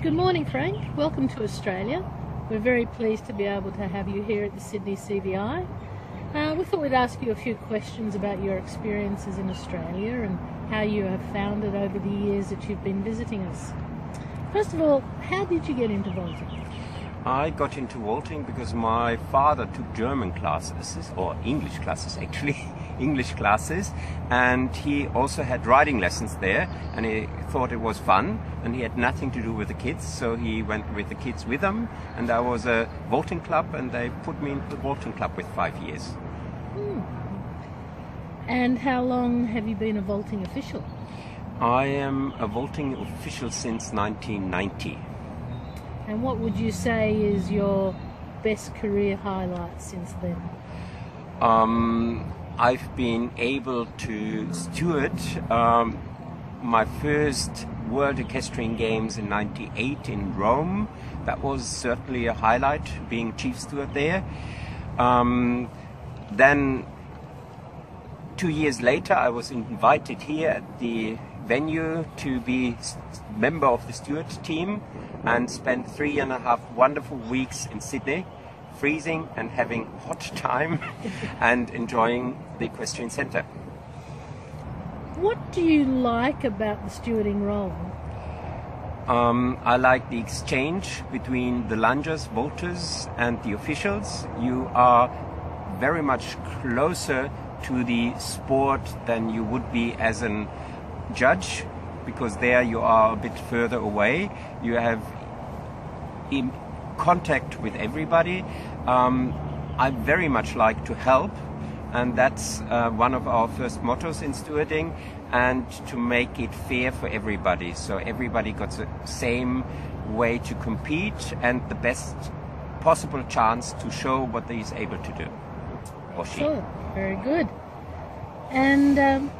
Good morning, Frank. Welcome to Australia. We're very pleased to be able to have you here at the Sydney CVI. We thought we'd ask you a few questions about your experiences in Australia and how you have found it over the years that you've been visiting us. First of all, how did you get into vaulting? I got into vaulting because my father took German classes, or English classes actually, English classes, and he also had riding lessons there, and he thought it was fun, and he had nothing to do with the kids, so he went with the kids with them, and there was a vaulting club, and they put me into the vaulting club with 5 years. And how long have you been a vaulting official? I am a vaulting official since 1990. And what would you say is your best career highlight since then? I've been able to steward my first World Equestrian Games in '98 in Rome. That was certainly a highlight, being chief steward there. Then 2 years later, I was invited here at the venue to be member of the Steward team and spent 3.5 wonderful weeks in Sydney, freezing and having hot time and enjoying the Equestrian Centre. What do you like about the stewarding role? I like the exchange between the lungers, vaulters and the officials. You are very much closer to the sport than you would be as a judge, because there you are a bit further away. You have in contact with everybody. I very much like to help, and that's one of our first mottos in stewarding, and to make it fair for everybody, so everybody got the same way to compete and the best possible chance to show what they is able to do, or she. Sure. Very good. And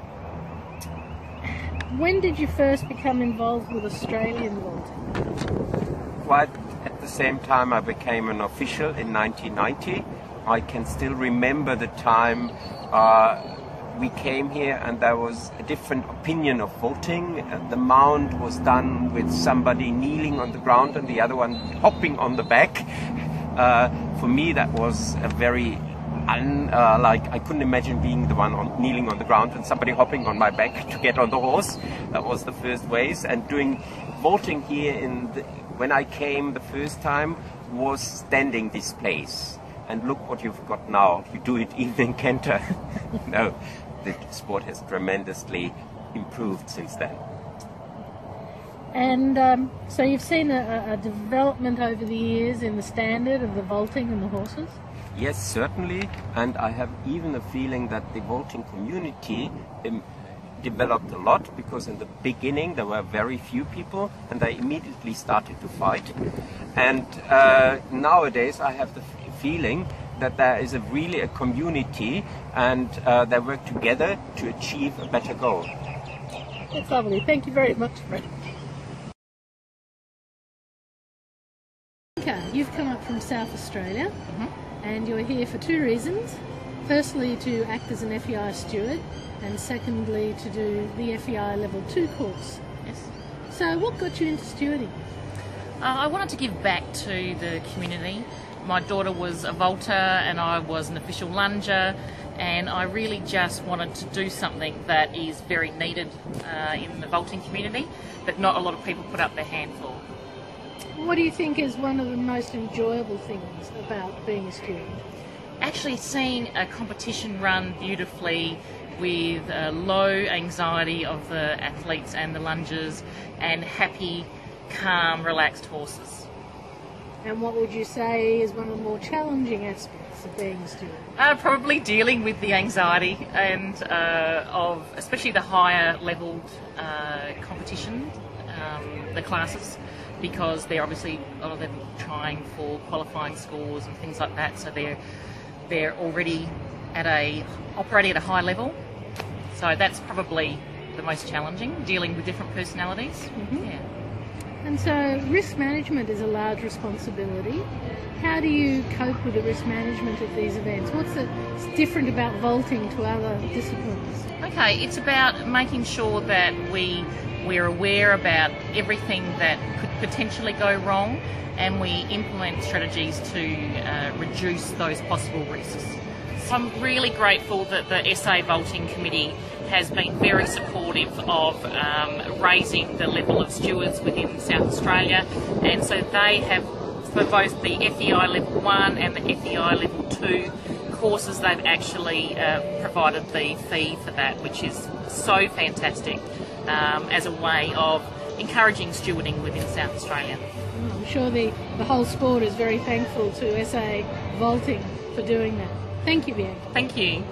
when did you first become involved with Australian vaulting? Quite at the same time I became an official in 1990. I can still remember the time we came here and there was a different opinion of vaulting. The mount was done with somebody kneeling on the ground and the other one hopping on the back. For me that was a very I couldn't imagine being the one kneeling on the ground and somebody hopping on my back to get on the horse. That was the first ways. And doing vaulting here when I came the first time was standing displays. And look what you've got now. You do it even in canter. No, the sport has tremendously improved since then. And so you've seen a development over the years in the standard of the vaulting and the horses? Yes, certainly, and I have even a feeling that the vaulting community developed a lot, because in the beginning there were very few people and they immediately started to fight. And nowadays I have the feeling that there is really a community and they work together to achieve a better goal. That's lovely. Thank you very much, Fred. You've come up from South Australia. And you're here for two reasons. Firstly, to act as an FEI steward, and secondly, to do the FEI Level 2 course. Yes. So what got you into stewarding? I wanted to give back to the community. My daughter was a vaulter and I was an official lunger, and I really just wanted to do something that is very needed in the vaulting community, but not a lot of people put up their hand for. What do you think is one of the most enjoyable things about being a steward? Actually seeing a competition run beautifully with low anxiety of the athletes and the lungers, and happy, calm, relaxed horses. And what would you say is one of the more challenging aspects of being a steward? Probably dealing with the anxiety and of especially the higher levelled competition, the classes, because they're obviously a lot of them trying for qualifying scores and things like that, so they're already operating at a high level. So that's probably the most challenging, dealing with different personalities. Yeah. And so risk management is a large responsibility. How do you cope with the risk management of these events? What's different about vaulting to other disciplines? Okay, it's about making sure that we're aware about everything that could potentially go wrong, and we implement strategies to reduce those possible risks. So I'm really grateful that the SA Vaulting Committee has been very supportive of raising the level of stewards within South Australia, and so they have, for both the FEI Level 1 and the FEI Level 2 courses, they've actually provided the fee for that, which is so fantastic as a way of encouraging stewarding within South Australia. I'm sure the whole sport is very thankful to SA Vaulting for doing that. Thank you, Bianca. Thank you.